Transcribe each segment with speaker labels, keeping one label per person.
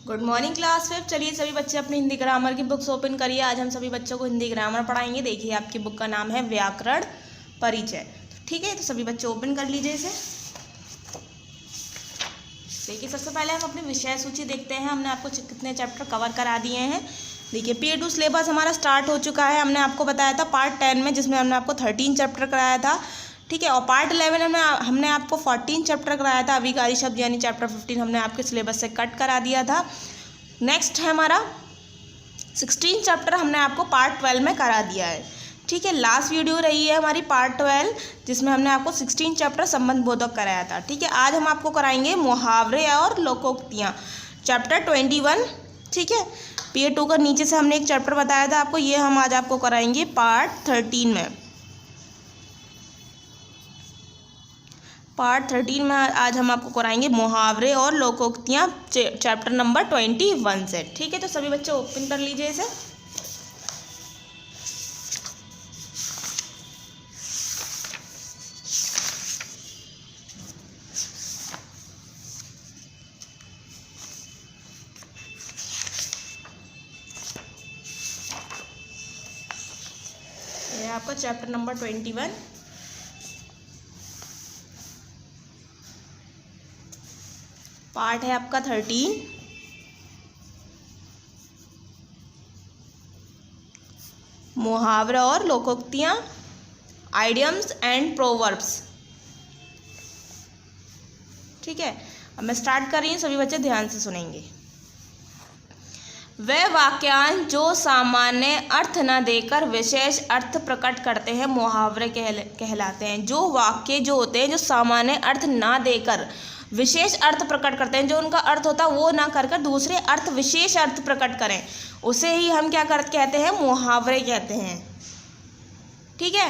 Speaker 1: Good morning class 5। चलिए सभी बच्चे अपनी हिंदी ग्रामर की बुक्स ओपन करिए। आज हम सभी बच्चों को हिंदी ग्रामर पढ़ाएंगे। देखिए आपकी बुक का नाम है व्याकरण परिचय। ठीक है, तो सभी बच्चे ओपन कर लीजिए इसे। देखिए सबसे पहले हम अपनी विषय सूची देखते हैं। हमने आपको कितने चैप्टर कवर करा दिए हैं। देखिए P2 सिलेबस हमारा स्टार्ट हो चुका है। हमने आपको बताया था पार्ट 10 में, जिसमें हमने आपको 13 चैप्टर कराया था। ठीक है, और पार्ट 11 में हमने आपको 14 चैप्टर कराया था। अभिकारी शब्द यानी चैप्टर 15 हमने आपके सिलेबस से कट करा दिया था। नेक्स्ट है हमारा 16 चैप्टर हमने आपको पार्ट 12 में करा दिया है। ठीक है, लास्ट वीडियो रही है हमारी पार्ट 12, जिसमें हमने आपको 16 चैप्टर संबंध बोधक कराया था। ठीक है, आज हम आपको कराएंगे मुहावरे और लोकोक्तियाँ, चैप्टर 21। ठीक है, P2 का नीचे से हमने एक चैप्टर बताया था आपको, ये हम आज आपको कराएंगे पार्ट 13 में। पार्ट 13 में आज हम आपको कराएंगे मुहावरे और लोकोक्तियाँ, चैप्टर नंबर 21 से। ठीक है, तो सभी बच्चे ओपन कर लीजिए इसे। ये आपका चैप्टर नंबर 21। पार्ट है आपका 13। मुहावरा और लोकोक्तियाँ, आइडियम्स एंड प्रोवर्ब्स। ठीक है, अब मैं स्टार्ट कर रही हूँ, सभी बच्चे ध्यान से सुनेंगे। वे वाक्यांश जो सामान्य अर्थ न देकर विशेष अर्थ प्रकट करते हैं मुहावरे कहलाते हैं। जो वाक्य जो होते हैं जो सामान्य अर्थ ना देकर विशेष अर्थ प्रकट करते हैं, जो उनका अर्थ होता है वो ना कर कर दूसरे अर्थ विशेष अर्थ प्रकट करें, उसे ही हम क्या कहते हैं, मुहावरे कहते हैं। ठीक है,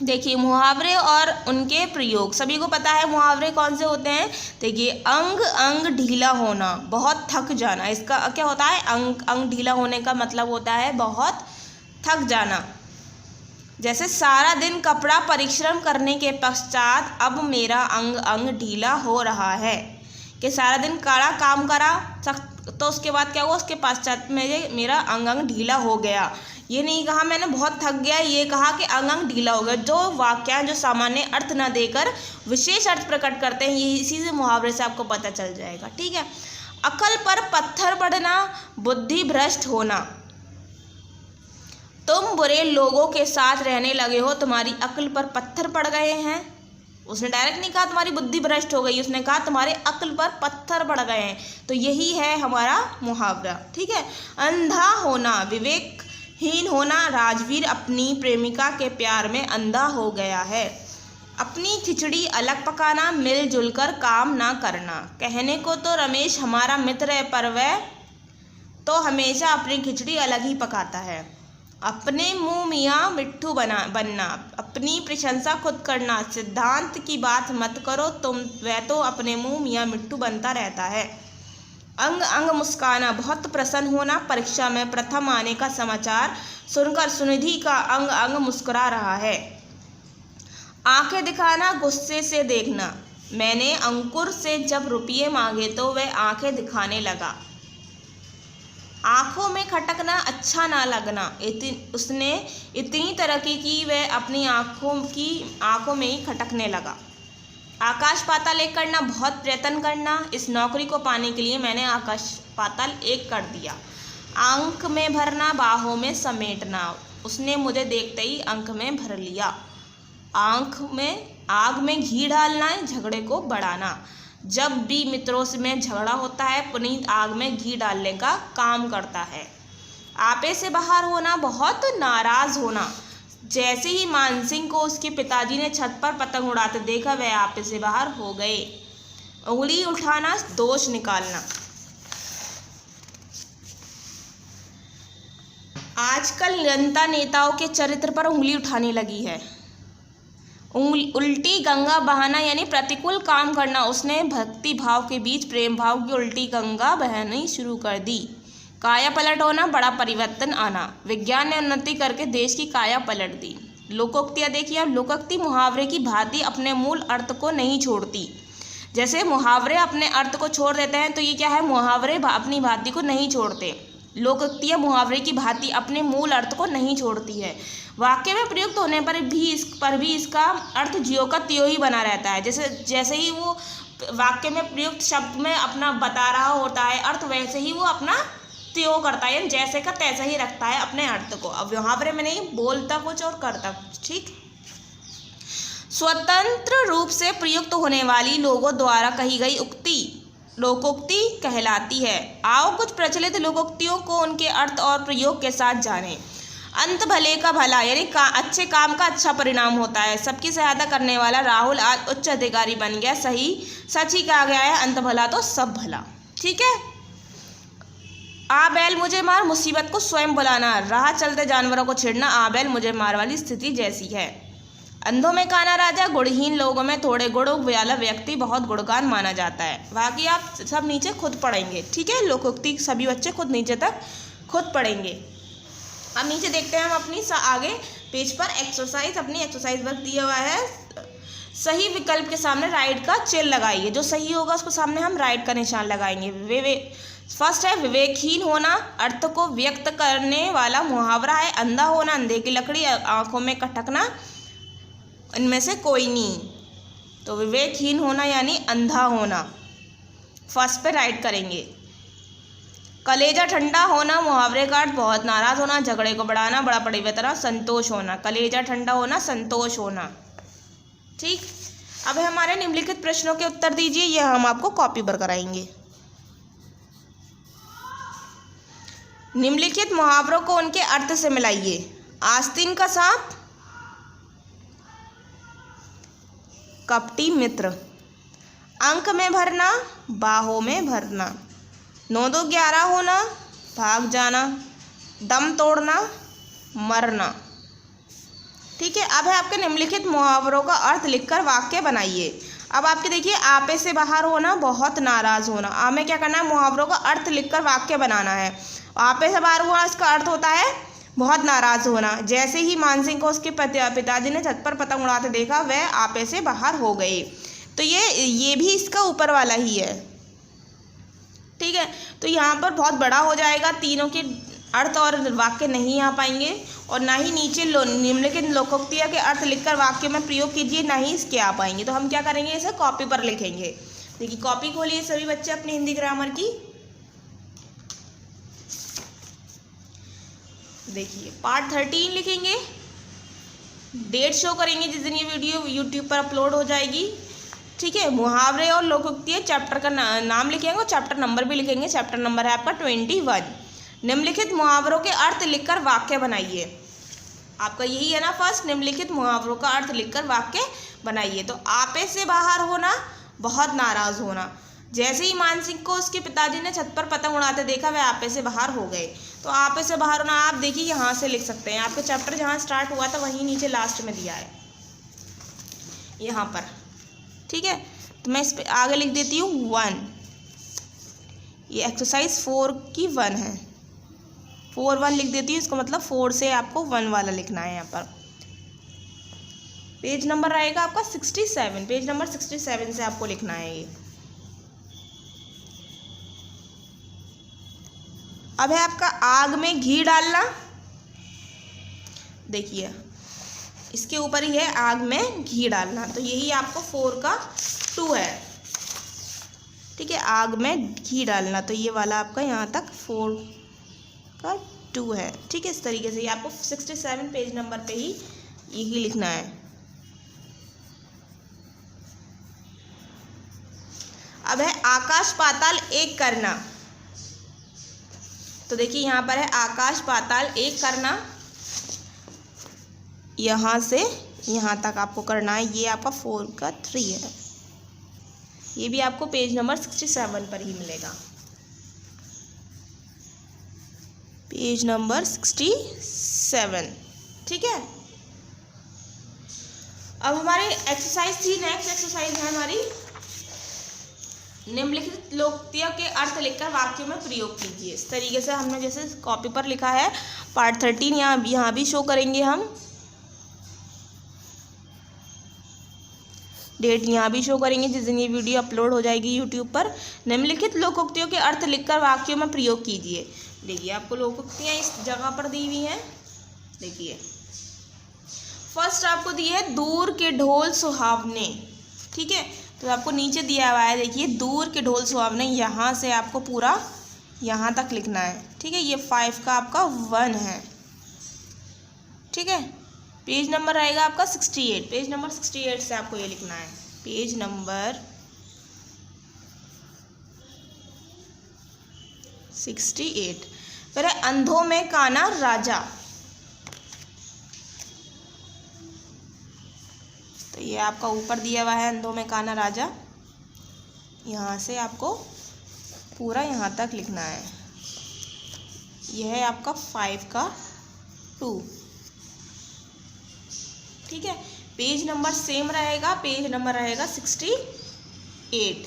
Speaker 1: देखिए मुहावरे और उनके प्रयोग सभी को पता है। मुहावरे कौन से होते हैं? देखिए अंग अंग ढीला होना, बहुत थक जाना। इसका क्या होता है? अंग अंग ढीला होने का मतलब होता है बहुत थक जाना। जैसे सारा दिन कपड़ा परिश्रम करने के पश्चात अब मेरा अंग अंग ढीला हो रहा है। कि सारा दिन कड़ा काम करा तो उसके बाद क्या हुआ, उसके पश्चात मेरा अंग अंग ढीला हो गया। ये नहीं कहा मैंने बहुत थक गया, ये कहा कि अंग अंग ढीला हो गया। जो वाक्य जो सामान्य अर्थ न देकर विशेष अर्थ प्रकट करते हैं, ये इसी से मुहावरे से आपको पता चल जाएगा। ठीक है, अकल पर पत्थर पड़ना, बुद्धि भ्रष्ट होना। तुम बुरे लोगों के साथ रहने लगे हो, तुम्हारी अक्ल पर पत्थर पड़ गए हैं। उसने डायरेक्ट नहीं कहा तुम्हारी बुद्धि भ्रष्ट हो गई, उसने कहा तुम्हारे अक्ल पर पत्थर पड़ गए हैं। तो यही है हमारा मुहावरा। ठीक है, अंधा होना, विवेकहीन होना। राजवीर अपनी प्रेमिका के प्यार में अंधा हो गया है। अपनी खिचड़ी अलग पकाना, मिलजुल कर काम ना करना। कहने को तो रमेश हमारा मित्र है, पर वह तो हमेशा अपनी खिचड़ी अलग ही पकाता है। अपने मुँह मियाँ मिट्ठू बनना, अपनी प्रशंसा खुद करना। सिद्धांत की बात मत करो तुम, वह तो अपने मुँह मियाँ मिट्ठू बनता रहता है। अंग अंग मुस्काना, बहुत प्रसन्न होना। परीक्षा में प्रथम आने का समाचार सुनकर सुनिधि का अंग अंग मुस्कुरा रहा है। आंखें दिखाना, गुस्से से देखना। मैंने अंकुर से जब रुपये मांगे तो वह आंखें दिखाने लगा। आँखों में खटकना, अच्छा ना लगना। उसने इतनी तरक्की की वह अपनी आँखों में ही खटकने लगा। आकाश पाताल एक करना, बहुत प्रयत्न करना। इस नौकरी को पाने के लिए मैंने आकाश पाताल एक कर दिया। आंख में भरना, बाहों में समेटना। उसने मुझे देखते ही आंख में भर लिया। आग में घी डालना है, झगड़े को बढ़ाना। जब भी मित्रों से में झगड़ा होता है, पुनीत आग में घी डालने का काम करता है। आपे से बाहर होना, बहुत नाराज होना। जैसे ही मानसिंह को उसके पिताजी ने छत पर पतंग उड़ाते देखा, वह आपे से बाहर हो गए। उंगली उठाना, दोष निकालना। आजकल जनता नेताओं के चरित्र पर उंगली उठाने लगी है। उल्टी गंगा बहाना यानी प्रतिकूल काम करना। उसने भक्ति भाव के बीच प्रेम भाव की उल्टी गंगा बहनी शुरू कर दी। काया पलट होना, बड़ा परिवर्तन आना। विज्ञान ने उन्नति करके देश की काया पलट दी। लोकोक्तियाँ देखिए, लोकोक्ति मुहावरे की भांति अपने मूल अर्थ को नहीं छोड़ती। जैसे मुहावरे अपने अर्थ को छोड़ देते हैं, तो ये क्या है, मुहावरे अपनी भांति को नहीं छोड़ते। लोकोक्तियाँ मुहावरे की भांति अपने मूल अर्थ को नहीं छोड़ती है। वाक्य में प्रयुक्त होने पर भी इसका अर्थ ज्यों का त्यों ही बना रहता है। जैसे ही वो वाक्य में प्रयुक्त शब्द में अपना बता रहा होता है अर्थ, वैसे ही वो अपना त्यों करता है, जैसे का तैसा ही रखता है अपने अर्थ को। अब मुहावरे में नहीं, बोलता कुछ और करता कुछ। ठीक, स्वतंत्र रूप से प्रयुक्त होने वाली लोगों द्वारा कही गई उक्ति लोकोक्ति कहलाती है। आओ कुछ प्रचलित लोकोक्तियों को उनके अर्थ और प्रयोग के साथ जानें। अंत भले का भला, यानी अच्छे काम का अच्छा परिणाम होता है। सबकी सहायता करने वाला राहुल आज उच्च अधिकारी बन गया। सच ही कहा गया है, अंत भला तो सब भला। ठीक है। आ बैल मुझे मार, मुसीबत को स्वयं बुलाना। राह चलते जानवरों को छेड़ना, आ बैल मुझे मार वाली स्थिति जैसी है। अंधों में काना राजा, गुणहीन लोगों में थोड़े गुण वाला व्यक्ति बहुत गुणगान माना जाता है। बाकी आप सब नीचे खुद पढ़ेंगे। ठीक है, लोकोक्ति सभी बच्चे खुद नीचे तक खुद पढ़ेंगे। अब नीचे देखते हैं हम अपनी आगे पेज पर एक्सरसाइज, अपनी एक्सरसाइज वर्क दिया हुआ है। सही विकल्प के सामने राइट का चिन्ह लगाइए। जो सही होगा उसको सामने हम राइट का निशान लगाएंगे। फर्स्ट है विवेकहीन होना, अर्थ को व्यक्त करने वाला मुहावरा है। अंधा होना, अंधे की लकड़ी, आंखों में खटकना, इनमें से कोई नहीं। तो विवेकहीन होना यानी अंधा होना, फर्स्ट पे राइट करेंगे। कलेजा ठंडा होना, मुहावरे का अर्थ बहुत नाराज होना, झगड़े को बढ़ाना, बड़ा पड़ी हुई तरह संतोष होना। कलेजा ठंडा होना, संतोष होना। ठीक, अब हमारे निम्नलिखित प्रश्नों के उत्तर दीजिए। यह हम आपको कॉपी पर कराएंगे। निम्नलिखित मुहावरों को उनके अर्थ से मिलाइए। आस्तीन का सांप, कपटी मित्र। अंक में भरना, बाहों में भरना। 9-2-11 होना, भाग जाना। दम तोड़ना, मरना। ठीक है। अब है आपके निम्नलिखित मुहावरों का अर्थ लिखकर वाक्य बनाइए। अब आपके देखिए, आपे से बाहर होना, बहुत नाराज होना। हमें क्या करना है, मुहावरों का अर्थ लिखकर वाक्य बनाना है। आपे से बाहर हुआ, इसका अर्थ होता है बहुत नाराज होना। जैसे ही मानसिंह को उसके पिताजी ने छत पर पतंग उड़ाते देखा, वह आपे से बाहर हो गए। तो ये भी इसका ऊपर वाला ही है। ठीक है, तो यहाँ पर बहुत बड़ा हो जाएगा, तीनों के अर्थ और वाक्य नहीं आ पाएंगे। और ना ही नीचे निम्नलिखित लोकोक्तियाँ के अर्थ लिखकर वाक्य में प्रयोग कीजिए, ना ही इसके आ पाएंगे। तो हम क्या करेंगे, इसे कॉपी पर लिखेंगे। देखिए, कॉपी खोलिए सभी बच्चे अपनी हिंदी ग्रामर की। देखिए, पार्ट 13 लिखेंगे। डेट शो करेंगे जिस दिन ये वीडियो यूट्यूब पर अपलोड हो जाएगी। ठीक है, मुहावरे और लोकोक्तियाँ चैप्टर का नाम लिखेंगे और चैप्टर नंबर भी लिखेंगे। चैप्टर नंबर है आपका 21। निम्नलिखित मुहावरों के अर्थ लिखकर वाक्य बनाइए। आपका यही है ना फर्स्ट, निम्नलिखित मुहावरों का अर्थ लिखकर वाक्य बनाइए। तो आपे से बाहर होना, बहुत नाराज होना। जैसे ही मानसिंह को उसके पिताजी ने छत पर पतंग उड़ाते देखा, वह आपे से बाहर हो गए। तो आपे से बाहर होना आप देखिए यहाँ से लिख सकते हैं। आपका चैप्टर जहाँ स्टार्ट हुआ था वहीं नीचे लास्ट में दिया है, यहाँ पर। ठीक है, तो मैं इस पर आगे लिख देती हूँ 1। ये एक्सरसाइज 4 की 1 है। 4-1 लिख देती हूँ, इसको मतलब 4 से आपको 1 वाला लिखना है। यहाँ पर पेज नंबर रहेगा आपका 67। पेज नंबर 67 से आपको लिखना है ये। अब है आपका आग में घी डालना। देखिए, इसके ऊपर ही है आग में घी डालना। तो यही आपको 4 का 2 है। ठीक है, आग में घी डालना, तो ये वाला आपका यहाँ तक 4 का 2 है। ठीक है, इस तरीके से ये आपको 67 पेज नंबर पे ही यही लिखना है। अब है आकाश पाताल एक करना। तो देखिए, यहाँ पर है आकाश पाताल एक करना। यहाँ से यहाँ तक आपको करना है। ये आपका 4 का 3 है। ये भी आपको पेज नंबर 67 पर ही मिलेगा। Page number 67। ठीक है, अब हमारी एक्सरसाइज थी। नेक्स्ट एक्सरसाइज है हमारी, निम्नलिखित लोकोक्तियों के अर्थ लिखकर वाक्यों में प्रयोग कीजिए। इस तरीके से हमने जैसे कॉपी पर लिखा है, पार्ट 13 यहाँ भी शो करेंगे हम। डेट यहाँ भी शो करेंगे जिस दिन ये वीडियो अपलोड हो जाएगी यूट्यूब पर। निम्नलिखित लोकोक्तियों के अर्थ लिखकर वाक्यों में प्रयोग कीजिए। देखिए आपको लोकोक्तियाँ इस जगह पर दी हुई हैं। देखिए फर्स्ट आपको दी है दूर के ढोल सुहावने। ठीक है, तो आपको नीचे दिया हुआ है, देखिए दूर के ढोल सुहावने, यहाँ से आपको पूरा यहाँ तक लिखना है। ठीक है, ये 5 का आपका 1 है। ठीक है, पेज नंबर रहेगा आपका 68। पेज नंबर 68 से आपको ये लिखना है। Page number 68। फिर है अंधों में काना राजा। तो ये आपका ऊपर दिया हुआ है अंधों में काना राजा। यहाँ से आपको पूरा यहाँ तक लिखना है। यह है आपका 5 का 2। ठीक है, पेज नंबर सेम रहेगा, पेज नंबर रहेगा 68।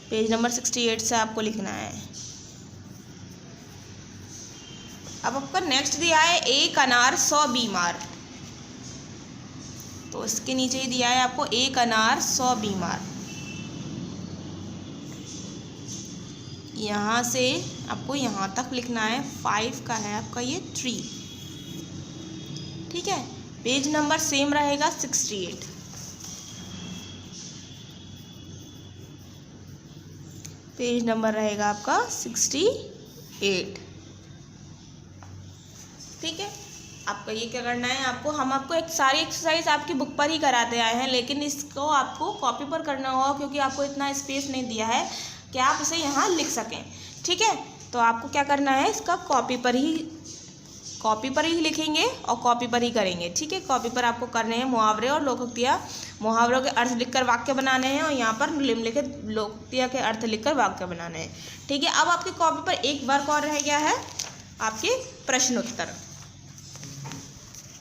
Speaker 1: पेज नंबर 68 से आपको लिखना है। अब आपका नेक्स्ट दिया है एक अनार 100 बीमार। तो इसके नीचे ही दिया है आपको एक अनार 100 बीमार। यहाँ से आपको यहाँ तक लिखना है। 5 का है आपका ये 3। ठीक है, पेज नंबर सेम रहेगा 68। पेज नंबर रहेगा आपका 68। ठीक है, आपका ये क्या करना है, हम आपको एक सारी एक्सरसाइज आपकी बुक पर ही कराते आए हैं, लेकिन इसको आपको कॉपी पर करना होगा क्योंकि आपको इतना स्पेस नहीं दिया है कि आप इसे यहाँ लिख सकें। ठीक है, तो आपको क्या करना है, इसका कॉपी पर ही लिखेंगे और कॉपी पर ही करेंगे। ठीक है, कॉपी पर आपको करने हैं मुहावरे और लोकोक्तियाँ। मुहावरों के अर्थ लिखकर वाक्य बनाने हैं और यहाँ पर निम्नलिखित लोकोक्तियाँ के अर्थ लिखकर वाक्य बनाने हैं। ठीक है, अब आपकी कॉपी पर एक वर्क और रह गया है, आपके प्रश्न उत्तर।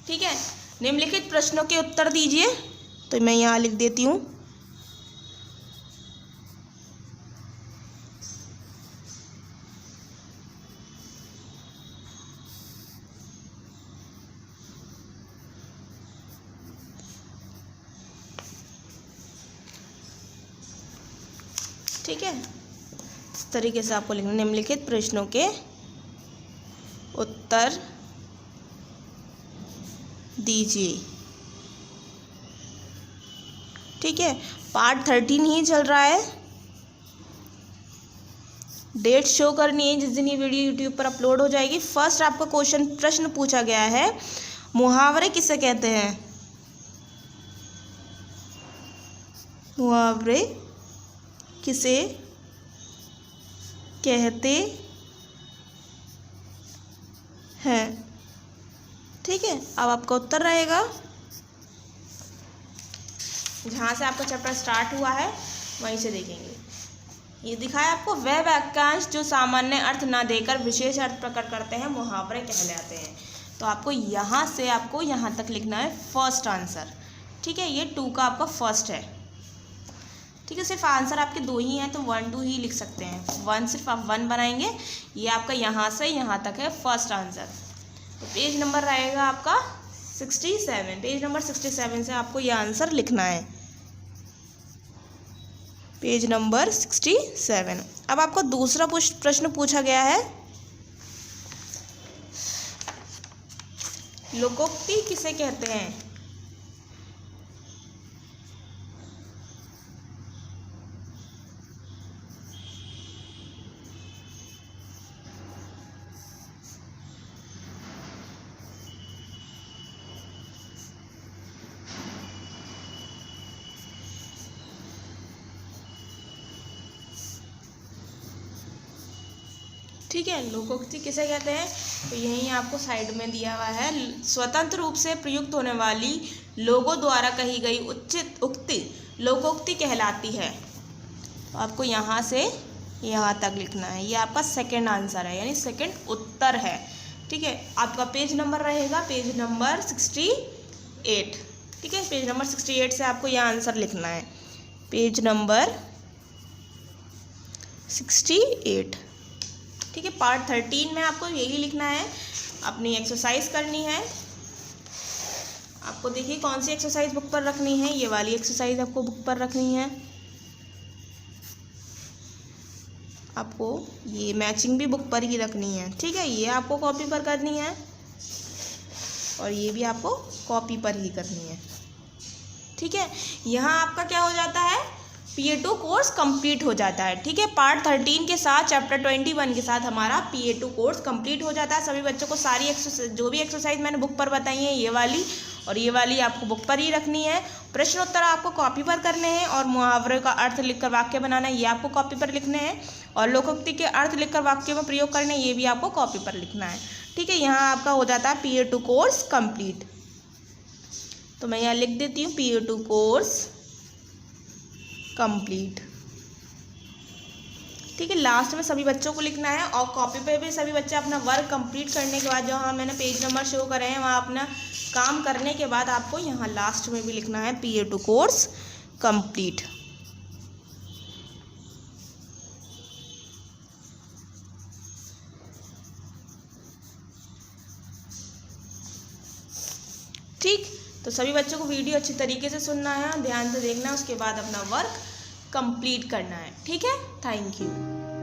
Speaker 1: ठीक है, निम्नलिखित प्रश्नों के उत्तर दीजिए। तो मैं यहाँ लिख देती हूँ। ठीक है, इस तरीके से आपको लिखना, निम्नलिखित प्रश्नों के उत्तर दीजिए। ठीक है, पार्ट 13 ही चल रहा है। डेट शो करनी है जिस दिन ये वीडियो यूट्यूब पर अपलोड हो जाएगी। फर्स्ट आपका प्रश्न पूछा गया है, मुहावरे किसे कहते हैं? मुहावरे किसे कहते हैं? ठीक है, अब आपका उत्तर रहेगा जहाँ से आपका चैप्टर स्टार्ट हुआ है वहीं से देखेंगे। ये दिखाया आपको, वह वाक्यांश जो सामान्य अर्थ ना देकर विशेष अर्थ प्रकट करते हैं मुहावरे कहलाते हैं। तो आपको यहाँ से आपको यहाँ तक लिखना है फर्स्ट आंसर। ठीक है, ये 2 का आपका फर्स्ट है। ठीक है, सिर्फ आंसर आपके 2 ही हैं तो 1 2 ही लिख सकते हैं। 1 सिर्फ आप 1 बनाएंगे। ये आपका यहाँ से यहाँ तक है फर्स्ट आंसर। तो पेज नंबर रहेगा आपका 67। पेज नंबर 67 से आपको ये आंसर लिखना है। Page number 67। अब आपको दूसरा प्रश्न पूछा गया है, लोकोक्ति किसे कहते हैं? ठीक है, लोकोक्ति किसे कहते हैं? तो यहीं आपको साइड में दिया हुआ है, स्वतंत्र रूप से प्रयुक्त होने वाली लोगों द्वारा कही गई उचित उक्ति लोकोक्ति कहलाती है। तो आपको यहाँ से यहाँ तक लिखना है। ये आपका सेकंड आंसर है, यानी सेकंड उत्तर है। ठीक है, आपका पेज नंबर रहेगा पेज नंबर 68। ठीक है, पेज नंबर 68 से आपको यह आंसर लिखना है। Page number 68। ठीक है, पार्ट 13 में आपको यही लिखना है, अपनी एक्सरसाइज करनी है। आपको आपको देखिए कौन सी एक्सरसाइज बुक पर रखनी है, ये वाली एक्सरसाइज आपको बुक पर रखनी है। आपको ये मैचिंग भी बुक पर ही रखनी है, ठीक है। ये आपको कॉपी पर करनी है और ये भी आपको कॉपी पर ही करनी है, ठीक है। यहाँ आपका क्या हो जाता है, PA2 कोर्स कंप्लीट हो जाता है, ठीक है। पार्ट 13 के साथ चैप्टर 21 के साथ हमारा PA2 कोर्स कंप्लीट हो जाता है। सभी बच्चों को सारी जो भी एक्सरसाइज मैंने बुक पर बताई है, ये वाली और ये वाली आपको बुक पर ही रखनी है। प्रश्न उत्तर आपको कॉपी पर करने हैं और मुहावरे का अर्थ लिखकर वाक्य बनाना है, ये आपको कॉपी पर लिखने हैं। और लोकोक्ति के अर्थ लिखकर वाक्य में प्रयोग करने, ये भी आपको कॉपी पर लिखना है, ठीक है। यहाँ आपका हो जाता है PA2 कोर्स कंप्लीट। तो मैं यहाँ लिख देती हूँ PA2 कोर्स कंप्लीट, ठीक है। लास्ट में सभी बच्चों को लिखना है और कॉपी पे भी सभी बच्चे अपना वर्क कंप्लीट करने के बाद, जहाँ मैंने पेज नंबर शो करे हैं वहाँ अपना काम करने के बाद आपको यहाँ लास्ट में भी लिखना है PA2 कोर्स कंप्लीट। ठीक, तो सभी बच्चों को वीडियो अच्छी तरीके से सुनना है, ध्यान से देखना है, उसके बाद अपना वर्क कंप्लीट करना है, ठीक है। Thank you.